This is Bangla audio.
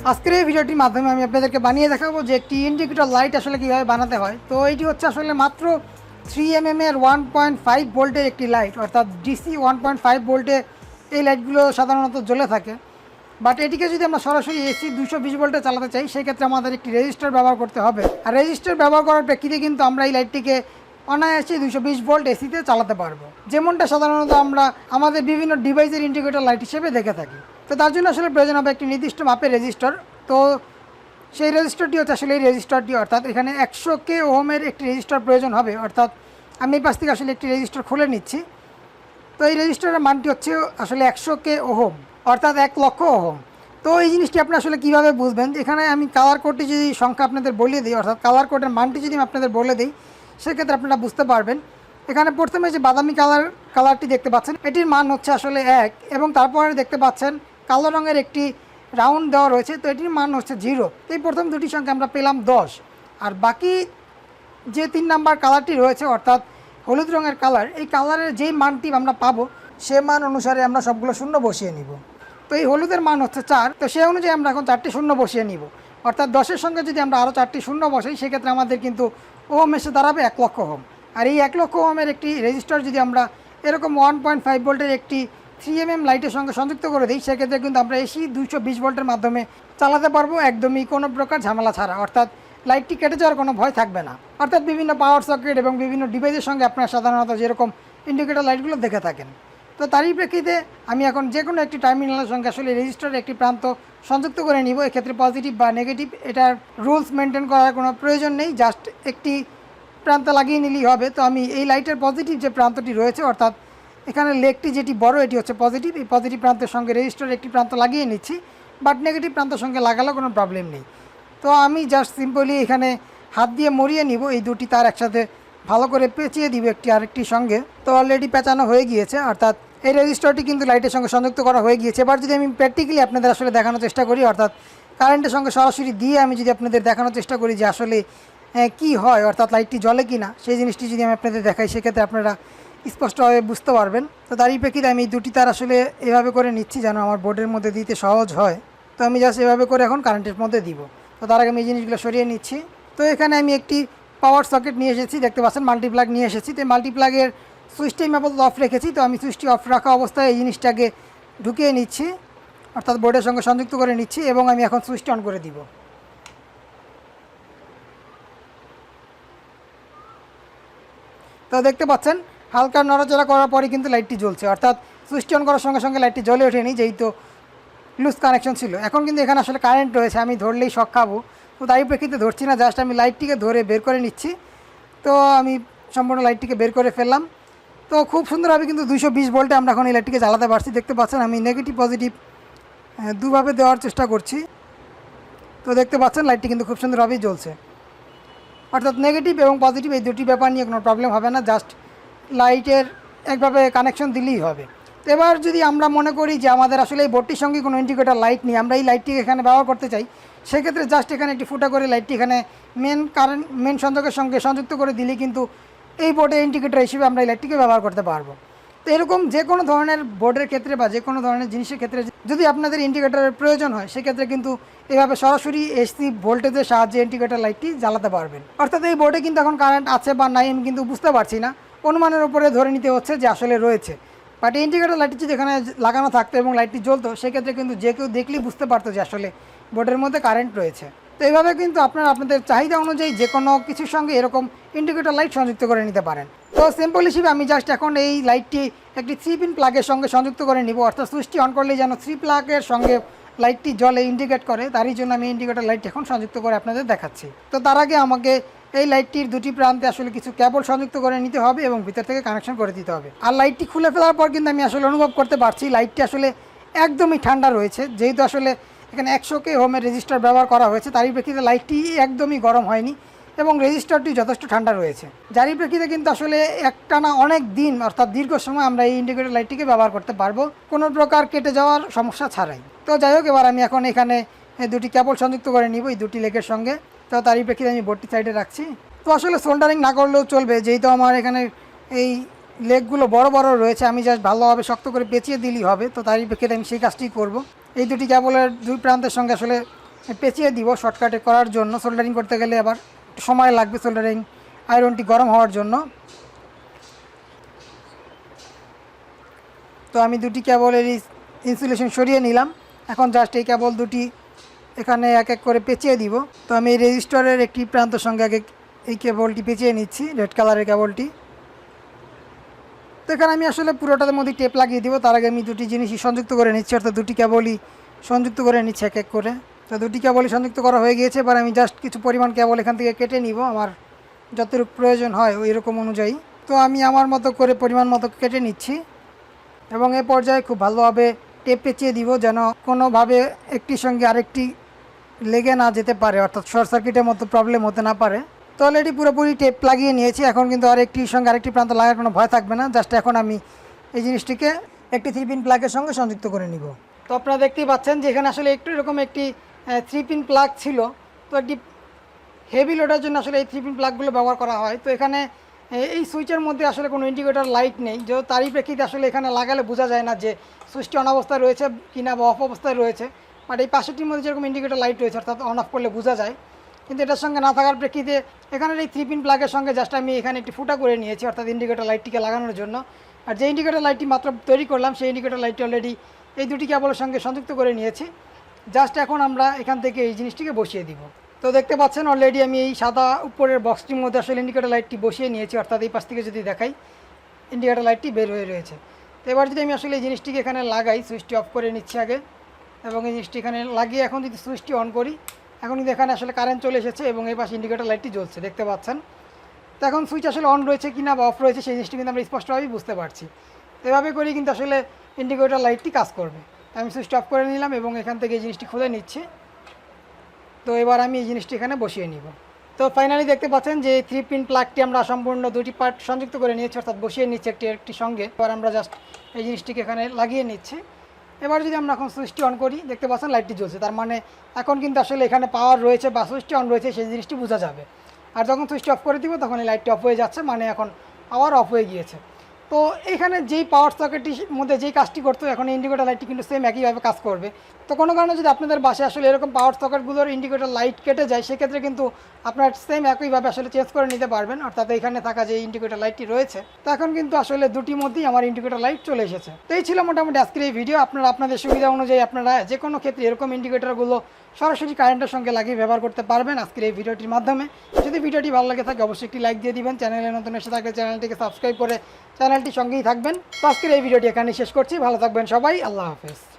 আজকের এই ভিডিওটির মাধ্যমে আমি আপনাদেরকে বানিয়ে দেখাবো যে একটি ইন্ডিকেটর লাইট আসলে কীভাবে বানাতে হয়। তো এইটি হচ্ছে আসলে মাত্র 3mm এর 1.5 ভোল্টের একটি লাইট, অর্থাৎ ডিসি 1.5 ভোল্টে এই লাইটগুলো সাধারণত জ্বলে থাকে। বাট এটিকে যদি আমরা সরাসরি এসি 220 ভোল্টে চালাতে চাই, সেক্ষেত্রে আমাদের একটি রেজিস্টার ব্যবহার করতে হবে। আর রেজিস্টার ব্যবহার করার প্রেক্ষিতে কিন্তু আমরা এই লাইটটিকে অনায়াসে 220 ভোল্ট এসিতে চালাতে পারবো, যেমনটা সাধারণত আমরা আমাদের বিভিন্ন ডিভাইসের ইন্ডিকেটর লাইট হিসেবে দেখে থাকি। তো তার জন্য আসলে প্রয়োজন হবে একটি নির্দিষ্ট মাপের রেজিস্টার। তো সেই রেজিস্টারটি হচ্ছে আসলে এই রেজিস্টারটি, অর্থাৎ এখানে 100K ওহমের একটি রেজিস্টার প্রয়োজন হবে। অর্থাৎ আমি এই পাশ থেকে আসলে একটি রেজিস্টার খুলে নিচ্ছি। তো এই রেজিস্টারের মানটি হচ্ছে আসলে 100K ওহম, অর্থাৎ 1 লক্ষ ওহম। তো এই জিনিসটি আপনি আসলে কীভাবে বুঝবেন, এখানে আমি কালার কোডটি যদি সংখ্যা আপনাদের বলে দিই, অর্থাৎ কালার কোডের মানটি যদি আমি আপনাদের বলে দিই, সেক্ষেত্রে আপনারা বুঝতে পারবেন। এখানে প্রথমে যে বাদামি কালারটি দেখতে পাচ্ছেন, এটির মান হচ্ছে আসলে 1, এবং তারপরে দেখতে পাচ্ছেন কালো রঙের একটি রাউন্ড দেওয়া রয়েছে, তো এটির মান হচ্ছে 0। এই প্রথম দুটি সংখ্যা আমরা পেলাম 10। আর বাকি যে 3 নাম্বার কালারটি রয়েছে, অর্থাৎ হলুদ রঙের কালার, এই কালারের যেই মানটি আমরা পাবো সে মান অনুসারে আমরা সবগুলো শূন্য বসিয়ে নিব। তো এই হলুদের মান হচ্ছে 4, তো সেই অনুযায়ী আমরা এখন 4টি শূন্য বসিয়ে নিব। অর্থাৎ 10-এর সঙ্গে যদি আমরা আরও 4টি শূন্য বসাই, সেক্ষেত্রে আমাদের কিন্তু ওহম এসে দাঁড়াবে 1 লক্ষ ওহম। আর এই 1 লক্ষ ওহমের একটি রেজিস্টার যদি আমরা এরকম 1.5 ভোল্টের একটি 3mm লাইটের সঙ্গে সংযুক্ত করে দিই, সেক্ষেত্রে কিন্তু আমরা এসি 220 ভোল্টের মাধ্যমে চালাতে পারবো, একদমই কোনো প্রকার ঝামেলা ছাড়া। অর্থাৎ লাইটটি কেটে যাওয়ার কোনো ভয় থাকবে না। অর্থাৎ বিভিন্ন পাওয়ার সকেট এবং বিভিন্ন ডিভাইসের সঙ্গে আপনারা সাধারণত যেরকম ইন্ডিকেটর লাইটগুলো দেখে থাকেন। তো তারই প্রেক্ষিতে আমি এখন যে কোনো একটি টার্মিনালের সঙ্গে আসলে রেজিস্টারের একটি প্রান্ত সংযুক্ত করে নিব। এক্ষেত্রে পজিটিভ বা নেগেটিভ এটার রুলস মেনটেন করার কোনো প্রয়োজন নেই, জাস্ট একটি প্রান্ত লাগিয়ে নিলেই হবে। তো আমি এই লাইটের পজিটিভ যে প্রান্তটি রয়েছে, অর্থাৎ এখানে লেগটি যেটি বড়, এটি হচ্ছে পজিটিভ। এই পজিটিভ প্রান্তের সঙ্গে রেজিস্টারের একটি প্রান্ত লাগিয়ে নিচ্ছি, বাট নেগেটিভ প্রান্তের সঙ্গে লাগালেও কোনো প্রবলেম নেই। তো আমি জাস্ট সিম্পলি এখানে হাত দিয়ে মরিয়ে নিব, এই দুটি তার একসাথে ভালো করে পেঁচিয়ে দিব একটি আরেকটির সঙ্গে। তো অলরেডি পেঁচানো হয়ে গিয়েছে, অর্থাৎ এই রেজিস্টারটি কিন্তু লাইটের সঙ্গে সংযুক্ত করা হয়ে গিয়েছে। এবার যদি আমি প্র্যাকটিক্যালি আপনাদের আসলে দেখানোর চেষ্টা করি, অর্থাৎ কারেন্টের সঙ্গে সরাসরি দিয়ে আমি যদি আপনাদের দেখানোর চেষ্টা করি যে আসলে কি হয়, অর্থাৎ লাইটটি জ্বলে কি না, সেই জিনিসটি যদি আমি আপনাদের দেখাই, সেক্ষেত্রে আপনারা স্পষ্টভাবে বুঝতে পারবেন। তো তারই প্রেক্ষিতে আমি দুটি তার আসলে এভাবে করে নিচ্ছি যেন আমার বোর্ডের মধ্যে দিতে সহজ হয়। তো আমি জাস্ট এভাবে করে এখন কারেন্টের মধ্যে দিব। তো তার আগে আমি এই জিনিসগুলো সরিয়ে নিচ্ছি। তো এখানে আমি একটি পাওয়ার সকেট নিয়ে এসেছি, দেখতে পাচ্ছেন মাল্টিপ্লাগ নিয়ে এসেছি। তো মাল্টিপ্লাগের সুইচটি আমি আপাতত অফ রেখেছি। তো আমি সুইচটি অফ রাখা অবস্থায় এই জিনিসটাকে ঢুকিয়ে নিচ্ছি, অর্থাৎ বোর্ডের সঙ্গে সংযুক্ত করে নিচ্ছি, এবং আমি এখন সুইচটি অন করে দিব। তো দেখতে পাচ্ছেন হালকা নড়াচড়া করার পরে কিন্তু লাইটটি জ্বলছে, অর্থাৎ সুইচটি অন করার সঙ্গে সঙ্গে লাইটটি জ্বলে ওঠেনি, যেহেতু লুজ কানেকশন ছিল। এখন কিন্তু এখানে আসলে কারেন্ট রয়েছে, আমি ধরলেই শক খাবো। তো তাই প্রেক্ষিতে ধরছি না, জাস্ট আমি লাইটটিকে ধরে বের করে নিচ্ছি। তো আমি সম্পূর্ণ লাইটটিকে বের করে ফেললাম। তো খুব সুন্দরভাবে কিন্তু 220 ভোল্টে আমরা এখন এই লাইটটিকে জ্বালাতে পারছি। দেখতে পাচ্ছেন আমি নেগেটিভ পজিটিভ দুভাবে দেওয়ার চেষ্টা করছি। তো দেখতে পাচ্ছেন লাইটটি কিন্তু খুব সুন্দরভাবেই জ্বলছে, অর্থাৎ নেগেটিভ এবং পজিটিভ এই দুটি ব্যাপার নিয়ে কোনো প্রবলেম হবে না, জাস্ট লাইটের একভাবে কানেকশন দিলেই হবে। তো এবার যদি আমরা মনে করি যে আমাদের আসলে এই বোর্ডটির সঙ্গে কোনো ইন্ডিকেটর লাইট নেই, আমরা এই লাইটটিকে এখানে ব্যবহার করতে চাই, সেক্ষেত্রে জাস্ট এখানে একটি ফুটা করে লাইটটি এখানে মেন সংযোগের সঙ্গে সংযুক্ত করে দিলেই কিন্তু এই বোর্ডের ইন্ডিকেটর হিসেবে আমরা এই লাইটটিকে ব্যবহার করতে পারবো। তো এরকম যে কোনো ধরনের বোর্ডের ক্ষেত্রে বা যে কোনো ধরনের জিনিসের ক্ষেত্রে যদি আপনাদের ইন্ডিকেটরের প্রয়োজন হয়, সেক্ষেত্রে কিন্তু এভাবে সরাসরি এসি ভোল্টেজের সাহায্যে ইন্ডিকেটর লাইটটি জ্বালাতে পারবেন। অর্থাৎ এই বোর্ডে কিন্তু এখন কারেন্ট আছে বা নাই আমি কিন্তু বুঝতে পারছি না, অনুমানের উপরে ধরে নিতে হচ্ছে যে আসলে রয়েছে। বাট এই ইন্ডিকেটর লাইটটি যদি এখানে লাগানো থাকতো এবং লাইটটি জ্বলতো, সেক্ষেত্রে কিন্তু যে কেউ দেখলেই বুঝতে পারতো যে আসলে বোর্ডের মধ্যে কারেন্ট রয়েছে। তো এইভাবে কিন্তু আপনারা আপনাদের চাহিদা অনুযায়ী যে কোনো কিছুর সঙ্গে এরকম ইন্ডিকেটর লাইট সংযুক্ত করে নিতে পারেন। তো সিম্পল হিসেবে আমি জাস্ট এখন এই লাইটটি একটি 3 পিন প্লাগের সঙ্গে সংযুক্ত করে নিব, অর্থাৎ সুইচটি অন করলেই যেন 3 প্লাগের সঙ্গে লাইটটি জ্বলে ইন্ডিকেট করে, তারই জন্য আমি ইন্ডিকেটর লাইটটি এখন সংযুক্ত করে আপনাদের দেখাচ্ছি। তো তার আগে আমাকে এই লাইটটির দুটি প্রান্তে আসলে কিছু কেবল সংযুক্ত করে নিতে হবে এবং ভিতর থেকে কানেকশন করে দিতে হবে। আর লাইটটি খুলে ফেলার পর কিন্তু আমি আসলে অনুভব করতে পারছি লাইটটি আসলে একদমই ঠান্ডা রয়েছে, যেহেতু আসলে এখানে 100K ওহমের রেজিস্টার ব্যবহার করা হয়েছে, তারই প্রেক্ষিতে লাইটটি একদমই গরম হয়নি এবং রেজিস্টারটি যথেষ্ট ঠান্ডা রয়েছে, যারই প্রেক্ষিতে কিন্তু আসলে একটানা অনেক দিন, অর্থাৎ দীর্ঘ সময় আমরা এই ইন্ডিকেটর লাইটটিকে ব্যবহার করতে পারবো কোনো প্রকার কেটে যাওয়ার সমস্যা ছাড়াই। তো যাই হোক, এবার আমি এখন এখানে দুটি কেবল সংযুক্ত করে নিব এই দুটি লেগের সঙ্গে। তো তারই প্রেক্ষিতে আমি বোর্ডটি সাইডে রাখছি। তো আসলে সোল্ডারিং না করলেও চলবে, যেহেতু আমার এখানে এই লেগগুলো বড় বড় রয়েছে, আমি জাস্ট ভালোভাবে শক্ত করে পেঁচিয়ে দিলেই হবে। তো তারই প্রেক্ষিতে আমি সেই কাজটি করব। এই দুটি কেবলের দুই প্রান্তের সঙ্গে আসলে পেঁচিয়ে দিব শর্টকাটে করার জন্য। সোল্ডারিং করতে গেলে আবার সময় লাগবে সোল্ডারিং আয়রনটি গরম হওয়ার জন্য। তো আমি দুটি কেবলের ইনসুলেশন সরিয়ে নিলাম। এখন জাস্ট এই কেবল দুটি এখানে এক এক করে পেঁচিয়ে দিব। তো আমি এই রেজিস্টারের একটি প্রান্তের সঙ্গে আগে এই কেবলটি পেঁচিয়ে নিচ্ছি, রেড কালারের কেবলটি। তো এখানে আমি আসলে পুরোটার মধ্যে টেপ লাগিয়ে দিব। তার আগে আমি দুটি জিনিসই সংযুক্ত করে নিচ্ছি, অর্থাৎ দুটি কেবলই সংযুক্ত করে নিচ্ছি এক এক করে। তো দুটি কেবলই সংযুক্ত করা হয়ে গিয়েছে। এবার আমি জাস্ট কিছু পরিমাণ কেবল এখান থেকে কেটে নিব আমার যতটুকু প্রয়োজন হয় ওই রকম অনুযায়ী। তো আমি আমার মতো করে পরিমাণ মতো কেটে নিচ্ছি এবং এ পর্যায়ে খুব ভালোভাবে টেপ পেঁচিয়ে দিব, যেন কোনোভাবে একটির সঙ্গে আরেকটি লেগে না যেতে পারে, অর্থাৎ শর্ট সার্কিটের মতো প্রবলেম হতে না পারে। তো অলরেডি পুরোপুরি টেপ লাগিয়ে নিয়েছি। এখন কিন্তু আরেকটির সঙ্গে আরেকটি প্রান্ত লাগার কোনো ভয় থাকবে না। জাস্ট এখন আমি এই জিনিসটিকে একটি 3 পিন প্লাগের সঙ্গে সংযুক্ত করে নিব। তো আপনারা দেখতেই পাচ্ছেন যে এখানে আসলে একটু এরকম একটি 3 পিন প্লাগ ছিল। তো একটি হেভি লোডের জন্য আসলে এই 3 পিন প্লাগগুলো ব্যবহার করা হয়। তো এখানে এই সুইচের মধ্যে আসলে কোনো ইন্ডিকেটর লাইট নেই, যে তারই প্রেক্ষিতে আসলে এখানে লাগালে বোঝা যায় না যে সুইচটি অন অবস্থায় রয়েছে কিনা বা অফ অবস্থায় রয়েছে। বাট এই পাশেরটির মধ্যে যেরকম ইন্ডিকেটর লাইট রয়েছে, অর্থাৎ অন অফ করলে বোঝা যায়। কিন্তু এটার সঙ্গে না থাকার প্রেক্ষিতে এখানের এই 3 পিন প্লাগের সঙ্গে জাস্ট আমি এখানে একটি ফুটা করে নিয়েছি, অর্থাৎ ইন্ডিকেটর লাইটটিকে লাগানোর জন্য। আর যে ইন্ডিকেটর লাইটটি মাত্র তৈরি করলাম সেই ইন্ডিকেটর লাইটটি অলরেডি এই দুটি কেবলের সঙ্গে সংযুক্ত করে নিয়েছি। জাস্ট এখন আমরা এখান থেকে এই জিনিসটিকে বসিয়ে দিব। তো দেখতে পাচ্ছেন অলরেডি আমি এই সাদা উপরের বক্সটির মধ্যে আসলে ইন্ডিকেটর লাইটটি বসিয়ে নিয়েছি, অর্থাৎ এই পাশ থেকে যদি দেখাই ইন্ডিকেটর লাইটটি বের হয়ে রয়েছে। তো এবার যদি আমি আসলে এই জিনিসটিকে এখানে লাগাই, সুইচটি অফ করে নিচ্ছি আগে, এবং এই জিনিসটি এখানে লাগিয়ে এখন যদি সুইচটি অন করি, এখন কিন্তু এখানে আসলে কারেন্ট চলে এসেছে এবং এই পাশে ইন্ডিকেটর লাইটটি জ্বলছে, দেখতে পাচ্ছেন। তো এখন সুইচ আসলে অন রয়েছে কিনা বা অফ রয়েছে সেই জিনিসটি কিন্তু আমরা স্পষ্টভাবেই বুঝতে পারছি। তো এভাবে করেই কিন্তু আসলে ইন্ডিকেটর লাইটটি কাজ করবে। আমি সুইচটি অফ করে নিলাম এবং এখান থেকে এই জিনিসটি খুলে নিচ্ছি। তো এবার আমি এই জিনিসটি এখানে বসিয়ে নিব। তো ফাইনালি দেখতে পাচ্ছেন যে 3 পিন প্লাগটি আমরা সম্পূর্ণ দুটি পার্ট সংযুক্ত করে নিয়েছি, অর্থাৎ বসিয়ে নিচ্ছি একটি সঙ্গে। এবার আমরা জাস্ট এই জিনিসটিকে এখানে লাগিয়ে নিচ্ছি। এবার যদি আমরা এখন সুইচটি অন করি, দেখতে পাচ্ছেন লাইটটি জ্বলছে, তার মানে এখন কিন্তু আসলে এখানে পাওয়ার রয়েছে বা সুইচটি অন রয়েছে সেই জিনিসটি বোঝা যাবে। আর যখন সুইচটি অফ করে দিব তখন এই লাইটটি অফ হয়ে যাচ্ছে, মানে এখন পাওয়ার অফ হয়ে গিয়েছে। তো এখানে যেই পাওয়ার সকেটটির মধ্যে যেই কাজটি করতো, এখন ইন্ডিকেটর লাইটটি কিন্তু সেম একইভাবে কাজ করবে। তো কোনো কারণে যদি আপনাদের বাসায় আসলে এরকম পাওয়ার সকেটগুলোর ইন্ডিকেটর লাইট কেটে যায়, সেক্ষেত্রে কিন্তু আপনার সেম একইভাবে আসলে চেঞ্জ করে নিতে পারবেন, অর্থাৎ এখানে থাকা যে ইন্ডিকেটর লাইটটি রয়েছে। তো এখন কিন্তু আসলে দুটির মধ্যেই আমার ইন্ডিকেটর লাইট চলে এসেছে। তো এই ছিল মোটামুটি আজকের এই ভিডিও। আপনাদের সুবিধা অনুযায়ী আপনারা যে কোনো ক্ষেত্রে এরকম ইন্ডিকেটরগুলো সরাসরি কারেন্টের সঙ্গে লাগিয়ে ব্যবহার করতে পারবেন আজকের এই ভিডিওটির মাধ্যমে। যদি ভিডিওটি ভালো লাগে থাকে অবশ্যই একটি লাইক দিয়ে দিবেন। চ্যানেলে নতুন এসে থাকলে চ্যানেলটিকে সাবস্ক্রাইব করে চ্যানেলটির সঙ্গেই থাকবেন। তো আজকের এই ভিডিওটি এখানে শেষ করছি। ভালো থাকবেন সবাই, আল্লাহ হাফেজ।